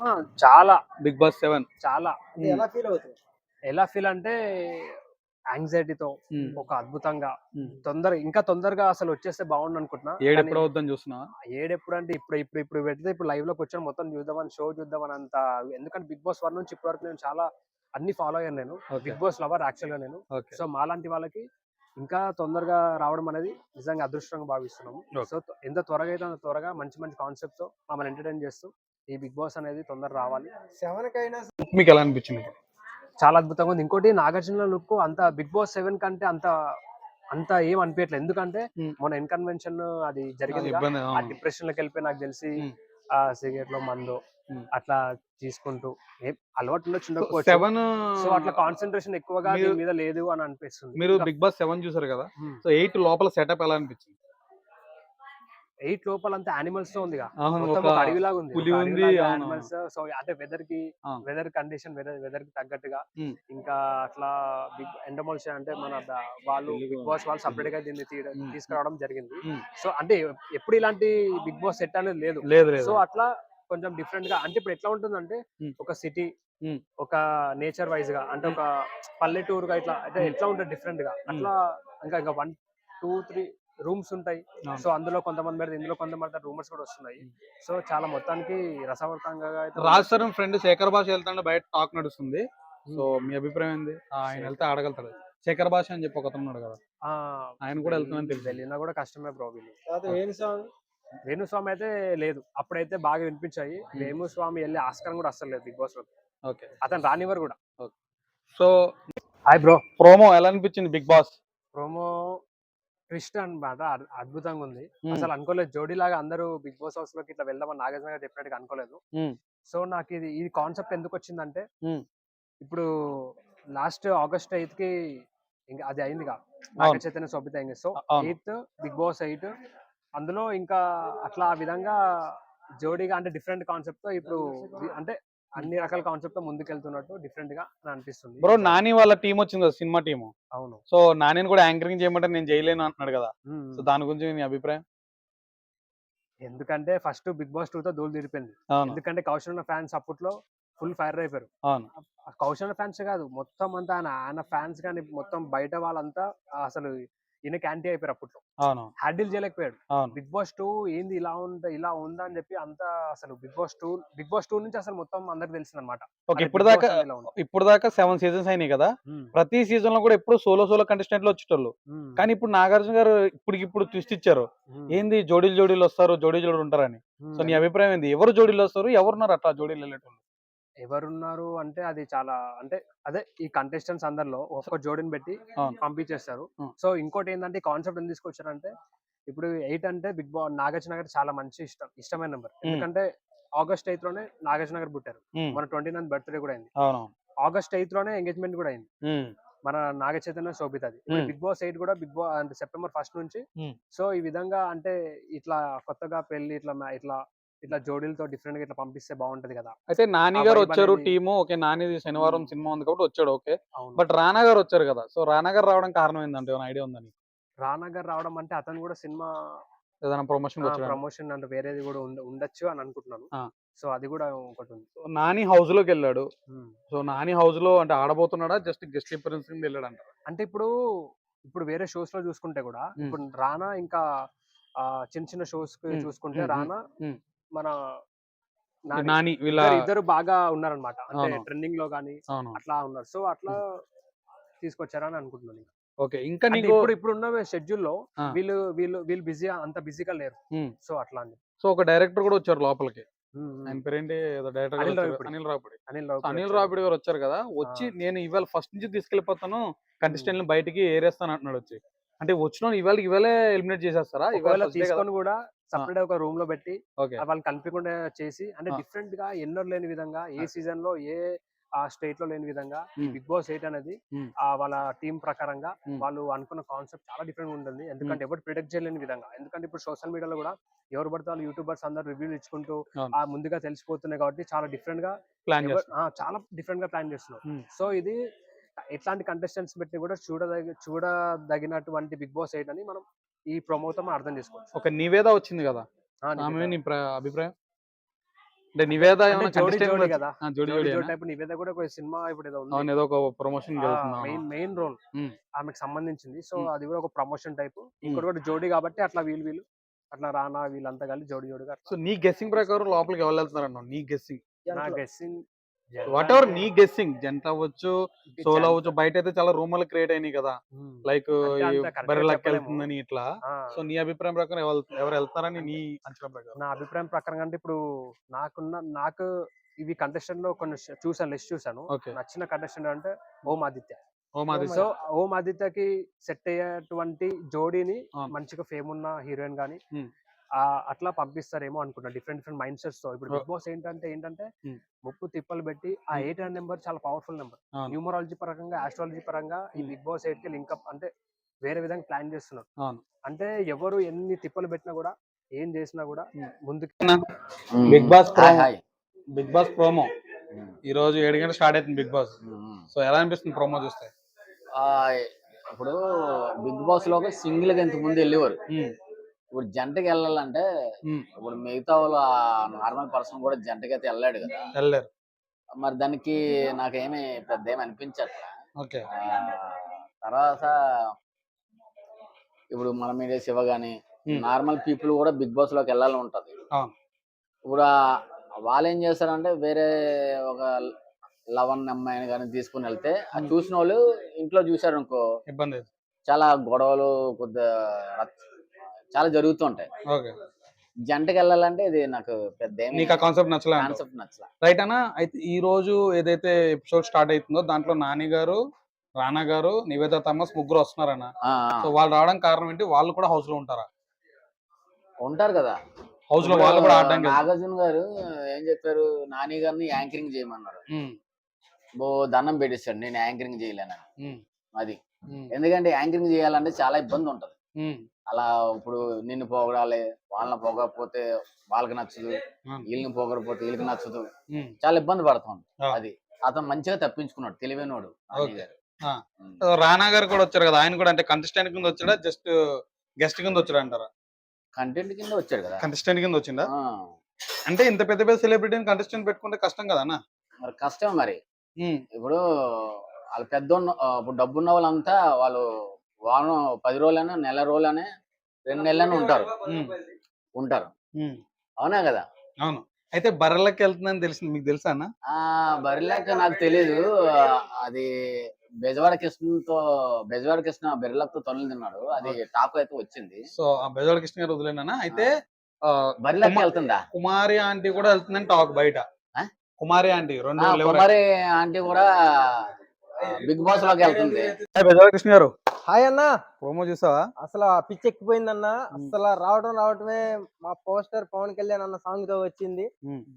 ఆ! చాలా. Bigg Boss 7. చాలా. అది ఎలా ఫీల్ అవుతావు? ఎలా ఫీల్ అంటే యాంగ్జైటీతో హ్మ్. ఒక అద్భుతంగా హ్మ్. ఇంకా తొందరగా అసలు వచ్చేస్తే బాగుండు అనుకుంటున్నా. కానీ ఏడెప్పుడు అవుద్దని చూస్తున్నావా? ఏడెప్పుడంటే ఇప్పుడు పెడితే ఇప్పుడు లైవ్‌లో కూర్చొని మొత్తం చూద్దామని షో చూద్దామని అంత. ఎందుకంటే 'బిగ్ బాస్ 1' నుంచి ఇప్పటి వరకు నేను చాలా అన్ని ఫాలో అయ్యాను నేను. ఓకే. 'బిగ్ బాస్' లవర్ యాక్చువల్‌గా నేను. ఓకే. సో మాలాంటి వాళ్ళకి ఇంకా తొందరగా రావడం అనేది నిజంగా అదృష్టంగా భావిస్తున్నాము. ఓకే. సో ఎంత త్వరగా అయితే అంత త్వరగా మంచి మంచి కాన్సెప్ట్‌తో మమ్మల్ని ఎంటర్‌టైన్ చేస్తూ ఈ 'బిగ్ బాస్' అనేది తొందరగా రావాలి. 7కైనా మీకు ఎలా అనిపించింది? చాలా అద్భుతంగా ఉంది. ఇంకోటి నాగార్జున లుక్ అంత 'బిగ్ బాస్ 7' కంటే అంత ఏం అనిపియట్లేదు. ఎందుకంటే హ్మ్. మొన్న ఇన్‌కన్వెన్షన్ అది జరిగిందిగా. ఇబ్బంది. ఆ అవును. డిప్రెషన్‌లోకెళ్ళిపోయి నాకు తెలిసి హ్మ్. సిగరెట్‌లో మందో హ్మ్. అట్లా తీసుకుంటూ అలవాటు ఉండొచ్చు, సో ఉండకపోవచ్చు. 7 సో అట్లా కాన్సంట్రేషన్ ఎక్కువగా మీరు దీని మీద లేదు అని అనిపిస్తుంది. మీరు ఇంకా 'బిగ్ బాస్ 7' చూసారు కదా! హ్మ్. సో 8 లోపల సెటప్ ఎలా అనిపించింది? 8 లోపలంతా యానిమల్స్‌తో ఉందిగా. అవును. మొత్తం ఒక ఒక అడవిలాగా ఉంది. పులి ఒక ఉంది. అడవిలాగా అవునవును. యానిమల్స్. సో అంటే అవును. వెదర్ కండిషన్ వెదర్‌కి తగ్గట్టుగా హ్మ్. ఇంకా అట్లా ఎండోమల్స్ అంటే వాళ్ళు బిగ్ బాస్ వాళ్ళు సెపరేట్‌గా దీన్ని హ్మ్. తీసుకురావడం జరిగింది. హ్మ్. సో అంటే ఎప్పుడు ఇలాంటి బిగ్ బాస్ సెట్ అనేది లేదు. లేదు. లేదు. సో అట్లా కొంచెం డిఫరెంట్‌గా అంటే ఇప్పుడు ఎట్లా ఉంటుందంటే హ్మ్. ఒక సిటీ, హ్మ్. ఒక నేచర్ వైస్‌గా అంటే హ్మ్. ఒక పల్లెటూరుగా ఇట్లా అంటే హ్మ్. ఎట్లా ఉంటది డిఫరెంట్‌గా. హ్మ్. అట్లా ఇంకా 1, 2, 3 రూమ్స్ ఉంటాయి. అవును. సో అందులో కొంతమంది పెడితే ఇందులో కొంతమంది పెడితే రూమర్స్ కూడా వస్తున్నాయి. హ్మ్. సో చాలా మొత్తానికి రసవత్తరంగా అయితే రాజ్ ఉండొచ్చు. తరుణ్ ఫ్రెండ్ శేఖర్ భాష వెళ్తాంటే బయట టాక్ నడుస్తుంది. సో హ్మ్. మీ అభిప్రాయం ఏంది? ఆయన వెళ్తే శేఖర్ ఆడగలుగుతాడు. శేఖర్ భాష అని చెప్పి ఒకతను ఉన్నాడు కదా! ఆ! ఆయన కూడా వెళ్తున్నాడని తెలిసింది. వెళ్ళినా కూడా కష్టమే బ్రో వీళ్ళు. తర్వాత ఓకే. వేణు సాంగ్ వేణుస్వామి అయితే లేదు. అప్పుడైతే బాగా వినిపించాయి. హ్మ్. వేణుస్వామి ఎళ్ళే ఆస్కారం కూడా అస్సలు లేదు బిగ్ బాస్‌లో. ఓకే. అతను రానివ్వరు కూడా. Okay. So hi bro. Promo ఎలా అనిపించింది 'బిగ్ బాస్'? ప్రోమో ట్విస్ట్ అన్నమాట. అద్భుతంగా ఉంది. హ్మ్. అసలు అనుకోలేదు జోడీలాగా అందరూ బిగ్ బాస్ హౌస్‌లోకి ఇట్లా వెళ్దామని నాగార్జున గారు చెప్పినట్టుగా అనుకోలేదు. హ్మ్. సో నాకిది ఈ కాన్సెప్ట్ ఎందుకొచ్చిందంటే హ్మ్. ఇప్పుడు లాస్ట్ ఆగస్ట్ 8కి ఇంక అది అయిందిగా. అవును. 'నాగ చైతన్య', 'శోభిత ఇంగ'. సో అవును. 8 బిగ్ బాస్ 8 అందులో ఇంకా అట్లా ఆ విధంగా జోడీగా అంటే డిఫరెంట్ కాన్సెప్ట్‌తో ఇప్పుడు అంటే హ్మ్. అన్ని రకాల కాన్సెప్ట్‌తో ముందుకెళ్తున్నట్టు డిఫరెంట్‌గా అని అనిపిస్తుంది బ్రో ఈసారి. 'నాని' వాళ్ళ టీమ్ వచ్చింది కదా! Cinema team. అవును. సో 'నానిని' కూడా యాంకరింగ్ చేయమంటే నేను చేయలేను అంటున్నాడు కదా! హ్మ్. సో హ్మ్. దాని గురించి నీ అభిప్రాయం? ఎందుకంటే ఫస్ట్ 'బిగ్ బాస్ 2'తో ధూళి దులిపింది. అవును. ఎందుకంటే కౌశల్ అన్న ఫ్యాన్స్ అప్పట్లో ఫుల్ ఫైర్ అయిపోయారు. అవును. కౌశల్ అన్న ఫ్యాన్సే కాదు మొత్తం అంతా ఆయన ఫ్యాన్స్ గాని మొత్తం బయట వాళ్ళంతా అసలు ఈయనకి యాంటీ అయిపోయారు అప్పట్లో. అవును. హ్యాండిల్ చేయలేకపోయాడు. అవును. 'బిగ్ బాస్ 2' ఏంది ఇలా ఉందా అని చెప్పి అంతా అసలు 'బిగ్ బాస్ 2' నుంచి అసలు మొత్తం అందరికి తెలిసిందన్నమాట. ఓకే. అరే 'బిగ్ ఇప్పటిదాకా బాస్' అంటే ఇలా ఉంది. 7 సీజన్స్ అయినాయి కదా! హ్మ్. ప్రతి సీజన్‌లో కూడా ఎప్పుడు సోలో కంటెస్టెంట్‌లు వచ్చేటోళ్ళు. హ్మ్. కానీ ఇప్పుడు 'నాగార్జున' గారు ఇప్పటికిప్పుడు ట్విస్ట్ ఇచ్చారు. హ్మ్. ఏంది జోడీలు వస్తారు. జోడీలు ఉంటారని. సో నీ హ్మ్. అభిప్రాయం ఏంది? ఎవరు జోడీలో వస్తారు? ఎవరున్నారు అట్లా జోడీలు ఎళ్ళేటోళ్ళు? ఎవరున్నారు అంటే అది చాలా అంటే అదే ఈ కంటెస్టెంట్స్ అందరిలో సో ఒక్క జోడీని పెట్టి అవును. పంపించేస్తారు. హ్మ్. సో ఇంకోటేందంటే ఈ కాన్సెప్ట్ ఎందుకు తీసుకొచ్చారంటే ఇప్పుడు 8 అంటే 'నాగార్జున' గారికి చాలా మంచి ఇష్టమైన నంబర్. హ్మ్. ఎందుకంటే ఆగస్ట్ 8 నాగార్జున గారు పుట్టారు. హ్మ్. మన 29 బర్త్‌డే కూడా అయింది. అవునవును. ఆగస్ట్ 8 ఎంగేజ్‌మెంట్ కూడా అయింది. హ్మ్. మన నాగ చైతన్య, శోభితది. ఇప్పుడు హ్మ్. 'బిగ్ బాస్ 8' కూడా అంటే సెప్టెంబర్ 1 నుంచి. హ్మ్. సో ఈ విధంగా అంటే ఇట్లా కొత్తగా పెళ్లి ఇట్లా జోడీలతో డిఫరెంట్‌గా ఇట్లా పంపిస్తే బావుంటది కదా! అయితే 'నాని' ఆ గారు వైబ్ వచ్చారు అనేది. టీము. ఓకే. 'నానిది' శనివారం హ్మ్. సినిమా ఉంది కాబట్టి వచ్చాడు ఓకే. అవును. బట్ 'రానా' గారు వచ్చారు కదా! సో 'రానా' గారు రావడానికి కారణం ఏందంటే ఏమైనా ఐడియా ఉందా నీకు? 'రానా' గారు రావడం అంటే అతను కూడా సినిమా ఏదైనా ప్రమోషన్‌కి వచ్చాడంట? ప్రమోషన్ అంటే వేరేది కూడా ఉండొచ్చు అని అనుకుంటున్నాను. ఆ! సో అది కూడా ఒకటుంది. సో 'నాని' హౌస్‌లోకెళ్ళాడు. హ్మ్. సో 'నాని' హౌస్‌లో అంటే ఆడబోతున్నాడా? జస్ట్ గెస్ట్ అపియరెన్స్ కింద ఎళ్ళాడంటారా? అంటే ఇప్పుడు వేరే షోస్‌లో చూసుకుంటే కూడా హ్మ్. ఇప్పుడు 'రానా' ఇంకా చిన్న చిన్న షోస్‌కి హ్మ్. చూసుకుంటే హ్మ్. హ్మ్. 'రానా' హ్మ్. మన ఈ 'నాని' 'నాని' వీళ్ళ ఇద్దరు బాగా ఉన్నారనమాట. అంటే అవును. ట్రెండింగ్‌లో గాని అవును. అట్లా ఉన్నారు. సో అట్లా హ్మ్. తీసుకొచ్చారని అనుకుంటున్నాను. ఓకే. ఇంకా అంటే నీకు ఇప్పుడున్న షెడ్యూల్‌లో ఆ! వీళ్ళు అంత బిజీగా లేరు. హ్మ్. సో అట్లా అని. సో ఒక డైరెక్టర్ గూడా వచ్చారు లోపలికి. హ్మ్. హ్మ్. ఆయన పేరేంటి? ఏదో డైరెక్టర్ గారు అనిల్ వచ్చారు. రావిపూడి. అనిల్ రావిపూడి. అనిల్ సో రావిపూడి అనిల్ వచ్చారు. రావిపూడి గారు వచ్చారు కదా! ఆ! వచ్చి నేను ఇవాళ ఫస్ట్ నుంచి తీసుకెళ్ళిపోతాను. హ్మ్. కంటెస్టెంట్‌లని బయటికి ఏరేస్తాను అంటున్నాడు వచ్చి. అంటే వచ్చినోళ్ళని ఇవాళకి ఇవాళే ఎలిమినేట్ చేసేస్తారా? ఇవాళ ఒకవేళ ఫస్ట్ డే కదా! తీసుకొని గూడా ఆ! సెపరేట్‌గా ఒక రూమ్‌లో పెట్టి ఓకే. వాళ్ళకి కనిపియకుండా చేసి అంటే ఆ! డిఫరెంట్‌గా ఎన్నడూ లేని విధంగా ఏ ఓకే. సీజన్‌లో స్టేట్‌లో లేని విధంగా ఈ హ్మ్. 'బిగ్ బాస్ 8' అనేది హ్మ్. వాళ్ళ టీమ్ ప్రకారంగా హ్మ్. వాళ్ళు అనుకున్న కాన్సెప్ట్ చాలా డిఫరెంట్‌గా ఉంటుంది. హ్మ్. ఎందుకంటే ఎవరు ప్రిడిక్ట్ చేయలేని విధంగా. ఎందుకంటే ఇప్పుడు సోషల్ మీడియాలో గూడా ఎవరు పడితే వాళ్ళు యూట్యూబర్స్ అందరూ రివ్యూలు ఇచ్చుకుంటూ అవును. ముందుగా తెలిసిపోతున్నాయి కాబట్టి చాలా డిఫరెంట్‌గా ప్లాన్ చేస్తున్నారు. చాలా డిఫరెంట్‌గా ప్లాన్ చేస్తున్నారు. హ్మ్. సో ఇది ఎట్లాంటి కంటెస్టెంట్స్ పెట్టి కూడా చూడదగినటువంటి 'బిగ్ బాస్ 8' అని మనం ఈ ప్రోమోతో మనం అర్థం చేసుకోవచ్చు. ఒక 'నివేద' వచ్చింది గదా! ఆ! ఆమె 'నివేద' నీ అభిప్రాయం? అంటే నివేద అంటే ఏమైనా జోడీ కంటెస్టెంట్ జోడీ కదా, జోడి జోడీ జోడి టైప్ నివేద కూడా ఒక సినిమా ఇప్పుడు ఏదో ఉంది. అవును ఏదో ఒక ప్రమోషన్ వెళ్తుంది అవును. మెయిన్ రోల్ ఉమ్, ఆమెకు సంబంధించింది. సో ఉమ్, అది కూడా ఒక ప్రమోషన్ టైప్. ఉమ్. ఇంకోటి కూడా జోడీ కాబట్టి అట్లా వీళ్ళు అట్లా రానా వీళ్ళంతా కలిసి జోడీగా సో అట్లా. నీ గెస్సింగ్ ప్రకారం లోపలికి ఎవరు వెళ్తున్నారు అన్నావు నీ గెస్సింగ్ నా గెస్సింగ్ వాట్ ఎవర్ నీ గెస్సింగ్ జంట అవ్వచ్చు సోలో జంట అవ్వచ్చు బయట అయితే చాలా రూమర్లు క్రియేట్ అయినాయి కదా లైక్ అంటే అంత కరెక్ట్ గా బర్రెలకి చెప్పలేము. వెళ్తుందని ఇట్లా ఆ, సో నీ అభిప్రాయం ప్రకారం ఎవరు వెళ్తారని అంటే నీ అంచనా ప్రకారం నా అభిప్రాయం ప్రకారం అంటే ఇప్పుడు నాకు ఇవి కంటెస్టెంట్ లో కొన్ని చూసాను, లిస్ట్ చూసాను. ఓకే నచ్చిన కంటెస్టెంట్ అంటే ఓం ఆదిత్య. ఓం ఆదిత్య సో ఓం ఆదిత్యకి సెట్ అయ్యేటువంటి జోడీని అవును. మంచిగా ఫేమ్ ఉన్న హీరోయిన్ గానీ ఉమ్, అట్లా పంపిస్తారేమో అనుకున్నా, డిఫరెంట్ మైండ్ సెట్స్ తో. ఇప్పుడు ఓ- బిగ్ బాస్ ఏంటంటే ఉమ్, ముప్పు తిప్పలు పెట్టి ఆ ఉమ్, 8 నెంబర్ చాలా పవర్ఫుల్ నెంబర్. అవును న్యూమరాలజీ పరంగా, ఆస్ట్రాలజీ పరంగా ఈ ఉమ్, బిగ్ బాస్ 8 కి లింకప్ అంటే వేరే విధంగా ప్లాన్ చేస్తున్నారు. అవును అంటే ఎవరు ఎన్ని తిప్పలు పెట్టినా కూడా, ఏం చేసినా కూడా ఉమ్. ముందుకు. Bigg Boss hi promo hi Bigg Boss promo ఈ రోజు 7 గంటలకు స్టార్ట్ అవుతుంది బిగ్ బాస్. సో ఎలా అనిపిస్తుంది ప్రోమో చూస్తే? ఇప్పుడు బిగ్ బాస్ లో సింగిల్ గా ఇంతకు ముందు వెళ్ళేవారు. ఉమ్, ఇప్పుడు జంటకి వెళ్ళాలంటే ఉమ్, ఇప్పుడు మిగతా వాళ్ళు నార్మల్ పర్సన్ కూడా జంటకి అయితే వెళ్ళాడు కదా. వెళ్ళారు మరి దానికి నాకేమి పెద్ద ఏమి అనిపించట్లా. ఓకే ఆ, తర్వాత ఇప్పుడు మన మీద శివ గాని ఉమ్, నార్మల్ పీపుల్ కూడా బిగ్ బాస్ లోకి వెళ్ళాలని ఉంటది. అవును ఇప్పుడు వాళ్ళు ఏం చేస్తారంటే వేరే ఒక లవన్ అమ్మాయిని కానీ తీసుకుని వెళ్తే అది చూసిన వాళ్ళు ఇంట్లో చూసారు అనుకో ఇబ్బంది లేదు. చాలా గొడవలు కొద్దిగా చాలా జరుగుతుంటాయి. ఓకే జంటకి వెళ్ళాలంటే ఇది నాకు పెద్ద నీకు ఆ కాన్సెప్ట్ నచ్చలే అంటావు? కాన్సెప్ట్ నచ్చలా. రైట్ అన్న. అయితే ఈ రోజు ఏదైతే ఎపిసోడ్ స్టార్ట్ అవుతుందో దాంట్లో నాని గారు, రానా గారు, నివేద థామస్ ముగ్గురు వస్తున్నారన్న. ఆ, సో వాళ్ళు రావడానికి కారణం ఏంటి? వాళ్ళు కూడా హౌస్ లో ఉంటారా? ఉంటారు కదా. హౌస్ లో ఇప్పుడు వాళ్ళు కూడా ఆడడానికి వెళ్తారు. నాగార్జున గారు ఏం చెప్పారు, నాని గారిని యాంకరింగ్ చేయమన్నారు. ఉమ్, దండం పెట్టిస్తాడు నేను యాంకరింగ్ చేయలేనని. ఉమ్, అది ఉమ్, ఎందుకంటే యాంకరింగ్ చేయాలంటే చాలా ఇబ్బంది ఉంటది. ఉమ్, అలా ఇప్పుడు నిన్ను పొగడాలి, వాళ్ళని పొగకపోతే వాళ్ళకి నచ్చదు, ఉమ్, వీళ్ళని పొగకపోతే వీళ్ళకి నచ్చదు, ఉమ్. చాలా ఇబ్బంది పడుతుంది. ఆ, అది అతను మంచిగా తప్పించుకున్నాడు, తెలివైనోడు నాని ఓకే. గారు. ఆ. సో రానా గారు కూడా వచ్చారు కదా, ఆయన కూడా అంటే కంటెస్టెంట్ కింద వచ్చాడా జస్ట్ గెస్ట్ కింద వచ్చాడు అంటారా? కంటెంట్ కింద వచ్చాడు కదా. కంటెస్టెంట్ కింద వచ్చిందా? ఆ, అంటే ఇంత పెద్ద పెద్ద సెలబ్రిటీని కంటెస్టెంట్ పెట్టుకుంటే కష్టం కదా అన్న? మరి కష్టం మరి. ఉమ్, ఇప్పుడు వాళ్ళు ఇప్పుడు డబ్బున్న వాళ్ళంతా వాళ్ళు వారం 10 రోజులైనా నెల రోజులనే 2 నెలలైనా ఉంటారు. ఉమ్, ఉంటారు ఉమ్. అవునా కదా. అవును. అయితే బర్రెలకి వెళ్తుందని తెలిసింది, మీకు తెలుసా అన్న? బరిలాక నాకు తెలీదు. అది బెజవాడ కృష్ణ బెర్రెలతో తొనలు తిన్నాడు, అది టాప్ అయితే వచ్చింది. సో ఆ బెజవాడ కృష్ణ గారు వదిలేనా? అయితే బరిలాక వెళ్తుందా? కుమారి ఆంటీ కూడా వెళ్తుందని టాక్ బయట. ఆ? కుమారి ఆంటీ 2 కుమారి ఆంటీ కూడా బిగ్ బాస్ లోకి వెళ్తుంది. బెజవాడ కృష్ణ గారు హాయ్ అన్న. ప్రోమో చూసావా? అసలు పిచ్చి ఎక్కిపోయిందన్న. అసలు రావటమే మా పోస్టర్ పవన్ కళ్యాణ్ అన్న సాంగ్ తో వచ్చింది.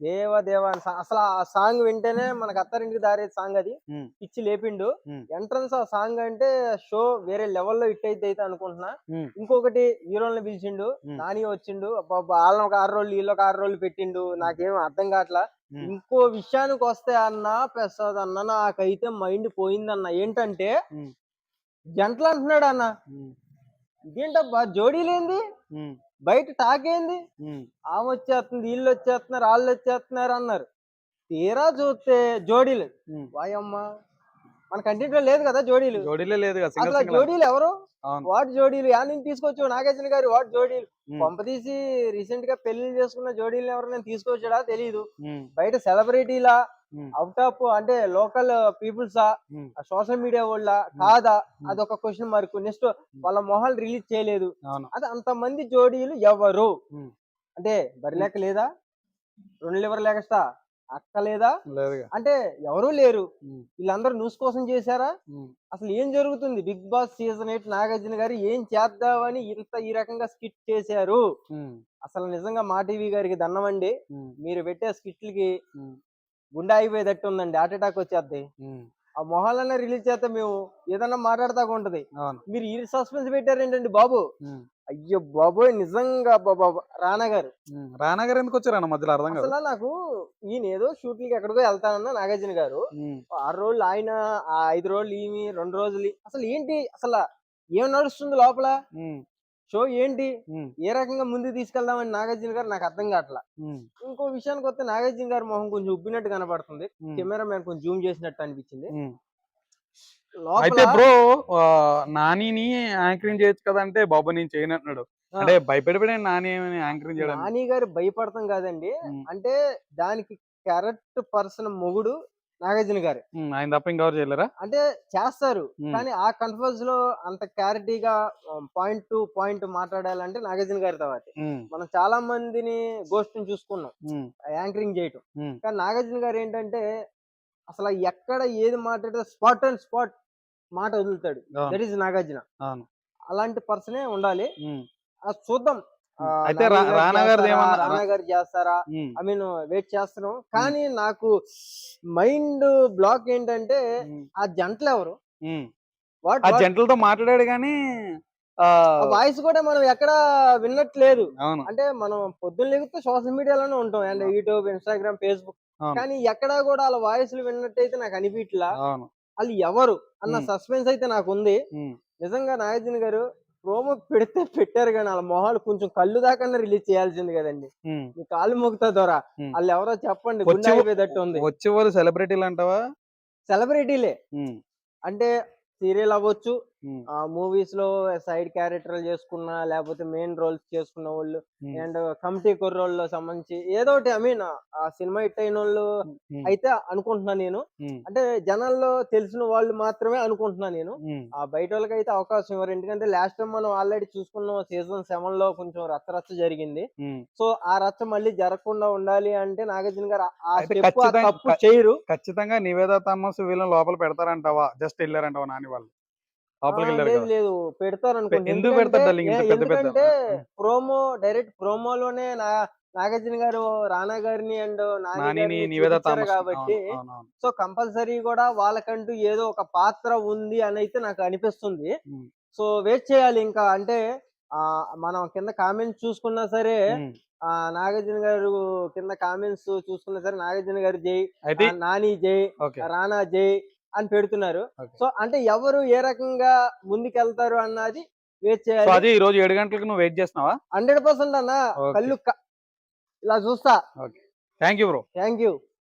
దేవ దేవ అని అసలు ఆ సాంగ్ వింటేనే మనకు అత్తారింటికి దారే సాంగ్ అది. పిచ్చి లేపిండు. ఎంట్రన్స్ ఆ సాంగ్ అంటే షో వేరే లెవెల్లో హిట్ అయితే అనుకుంటున్నా. ఇంకొకటి హీరోల్ని పిలిచిండు, నాని వచ్చిండు, వాళ్ళని ఒక 6 రోజులు వీళ్ళు ఒక 6 రోజులు పెట్టిండు. నాకేం అర్థం కావట్లా. ఇంకో విషయానికి వస్తే అన్న ప్రసాద్ అన్న, నాకైతే మైండ్ పోయిందన్న. ఏంటంటే జంటలు అంటున్నాడు అన్న. ఇదేంటబ్బా జోడీలేంది, బయట టాక్ ఏంది, ఆమె వచ్చేస్తుంది, వీళ్ళు వచ్చేస్తున్నారు, వాళ్ళు వచ్చేస్తున్నారు అన్నారు. తీరా చూస్తే జోడీలు వాయమ్మ. మన కంటెంట్ లో లేదు కదా జోడీలు. జోడీలే లేదు కదా. అసలు జోడీలు ఎవరు? వాటి జోడీలు యా నుంచి తీసుకొచ్చావు నాగార్జున గారు? వాటి జోడీలు కొంపతీసి రీసెంట్ గా పెళ్లి చేసుకున్న జోడీలు ఎవరైనా తీసుకొచ్చాడా తెలీదు. బయట సెలబ్రిటీలా, అవుట్ ఆఫ్ అంటే లోకల్ పీపుల్సా, సోషల్ మీడియా వాళ్ళ కాదా, అదొక క్వశ్చన్ మార్క్. నెక్స్ట్ వాళ్ళ మొహాలు రిలీజ్ చేయలేదు. అది అంతమంది జోడీలు ఎవరు అంటే బరిలేక లేదా, 2 లివర్ లేకస్తా అక్క లేదా అంటే ఎవరూ లేరు. వీళ్ళందరూ న్యూస్ కోసం చేశారా? అసలు ఏం జరుగుతుంది? బిగ్ బాస్ సీజన్ 8 నాగార్జున గారు ఏం చేద్దామని ఈ రకంగా స్కిట్ చేశారు? అసలు నిజంగా మా టీవీ గారికి దండమండి. మీరు పెట్టే స్కిట్లకి గుండె అయిపోయేటట్టు ఉందండి. హార్ట్ అటాక్ వచ్చేద్ది. ఆ మొహాలన్నా రిలీజ్ చేస్తే మేము ఏదన్నా మాట్లాడతాగా ఉంటది. మీరు ఈ సస్పెన్స్ పెట్టారేంటండి బాబు? అయ్యో బాబోయ్, నిజంగా బాబా. రానా గారు ఎందుకు వచ్చారన్న మధ్యలో? అర్థం కాదు. అసలు నాకు ఈయన ఏదో షూటింగ్ ఎక్కడికో వెళ్తానన్న నాగార్జున గారు. 6 రోజులు ఆయన, 5 రోజులు ఈమె, 2 రోజులు. అసలు ఏంటి, అసలు ఏం నడుస్తుంది లోపల? షో ఏంటి, ఉమ్, ఏ రకంగా ముందుకు తీసుకెళ్దామని నాగార్జున గారు నాకు అర్థం కావట్లా. ఉమ్, ఇంకో విషయానికి వస్తే నాగార్జున గారి మొహం కొంచెం ఉబ్బినట్టు కనపడుతుంది, ఉమ్, కెమెరా మ్యాన్ కొంచెం జూమ్ చేసినట్టు అనిపించింది ఉమ్. లోపల. అయితే బ్రో నానిని యాంకరింగ్ చేయొచ్చు కదా అంటే బాబు నేను చేయను అంటున్నాడు. ఆ, అంటే భయపడిపోయి నాని యాంకరింగ్ చేయడానికి. నాని గారు భయపడతాం కాదండి, ఉమ్, అంటే దానికి కరెక్ట్ పర్సన్ మొగుడు నాగార్జున గారు. ఆయన తప్ప ఇంకెవరు చేయలేరా? అంటే చేస్తారు, ఉమ్, కానీ ఆ కన్ఫర్జ్ లో అంత క్లారిటీగా పాయింట్ టు పాయింట్ మాట్లాడాలంటే నాగార్జున గారి తర్వాత. ఉమ్, మనం చాలా మందిని గోష్ఠిని చూసుకున్నాం ఉమ్, యాంకరింగ్ చేయటం, ఉమ్, కానీ నాగార్జున గారు ఏంటంటే అసలు ఎక్కడ ఏది మాట్లాడితే స్పాట్ అండ్ స్పాట్ మాట వదులుతాడు. అవును, దట్ ఈస్ నాగార్జున. అవును. అలాంటి పర్సనే ఉండాలి. ఉమ్, చూద్దాం అయితే నాని గారు రానా గారిది చేస్తారా, ఏమన్నా రానా గారు చేస్తారా, ఉమ్, ఐ మీన్ వెయిట్ చేస్తున్నాం. కానీ నాకు మైండ్ బ్లాక్ ఏంటంటే ఉమ్, ఆ జంటలు ఎవరు, ఉమ్. వాట్ ఆ జంటలతో మాట్లాడాడు కానీ ఆ, ఆ వాయిస్ కూడా మనం ఎక్కడ విన్నట్లేదు. అవును, అంటే మనం పొద్దున్న లేకపోతే సోషల్ మీడియాలోనే ఉంటాం, అండ్ యూట్యూబ్, ఇన్స్టాగ్రామ్, ఫేస్బుక్, అవును, కానీ ఎక్కడా కూడా వాళ్ళ వాయిస్లు విన్నట్టయితే నాకు అనిపించలా. అవును. వాళ్ళు ఎవరు అన్న ఉమ్, సస్పెన్స్ అయితే నాకు ఉంది. ఉమ్, నిజంగా నాగార్జున గారు ప్రోమో పెడితే పెట్టారు, కానీ వాళ్ళ మొహాలు కొంచెం కళ్ళు దాకా రిలీజ్ చేయాల్సింది కదండి. ఉమ్, మీ కాళ్ళు మొక్కుతా దొరా, ఉమ్. వాళ్ళు ఎవరో చెప్పండి, గుండె వచ్చే ఆగిపోయేటట్టు ఉంది. వచ్చే వాళ్ళు సెలబ్రిటీలు అంటావా? సెలబ్రిటీలే, ఉమ్, అంటే సీరియల్ అవ్వచ్చు, ఉమ్, మూవీస్ లో సైడ్ క్యారెక్టర్లు చేసుకున్న, లేకపోతే మెయిన్ రోల్స్ చేసుకున్న వాళ్ళు, ఉమ్, అండ్ కమిటీ కుర్రోళ్ళు సంబంధించి ఏదో ఒకటి, ఐ మీన్ ఆ సినిమా హిట్ అయిన వాళ్ళు ఉమ్, అయితే అనుకుంటున్నా నేను. ఉమ్, అంటే జనాల్లో తెలిసిన వాళ్ళు మాత్రమే అనుకుంటున్నా నేను. ఉమ్, ఆ బయట వాళ్ళకి అయితే అవకాశం ఇవ్వరు, ఎందుకంటే లాస్ట్ టైం మనం ఆల్రెడీ చూసుకున్నాం, సీజన్ 7 లో కొంచెం రచ్చ జరిగింది. ఉమ్. సో ఆ రచ్చ మళ్ళీ జరగకుండా ఉండాలి అంటే నాగార్జున గారు ఆ అయితే స్టెప్, ఆ తప్పు చేయరు. ఖచ్చితంగా నివేదా థామస్ వీళ్ళని లోపల పెడతారంటావా? జస్ట్ వెళ్ళారంటావా నాని వాళ్ళు? లోపలికి వెళ్ళారు లేదు కదా. లేదు, పెడతారు అనుకుంటా. ఎందుకు ఎందుకంటే పెడతారు డార్లింగ్ ఇంత పెద్ద పెద్ద? ఎందుకంటే డైరెక్ట్ ప్రోమోలోనే నాగార్జున గారు రానా గారిని అండ్ నాని నానిని గారిని నివేదా చూపించారు థామస్. కాబట్టి, అవును, అవును, అవును. సో కంపల్సరీ కూడా వాళ్ళకంటూ ఏదో ఒక పాత్ర ఉంది అని అయితే నాకు అనిపిస్తుంది. ఉమ్, సో వెయిట్ చేయాలి ఇంకా. అంటే ఆ మనం కింద కామెంట్స్ చూసుకున్నా సరే, ఉమ్. నాగార్జున గారు కింద కామెంట్స్ చూసుకున్నా సరే, నాగార్జున గారు జై, అయితే నాని జై, ఓకే, రానా జై అని పెడుతున్నారు. ఓకే. సో అంటే ఎవరు ఏ రకంగా ముందుకెళ్తారు అన్నది వెయిట్ సో చేయాలి. అది ఈ రోజు 7 గంటలకు నువ్వు వెయిట్ చేస్తున్నావా? 100% అన్న, ఓకే, కళ్ళు ఇలా చూస్తా. Okay. Thank you bro. Thank you.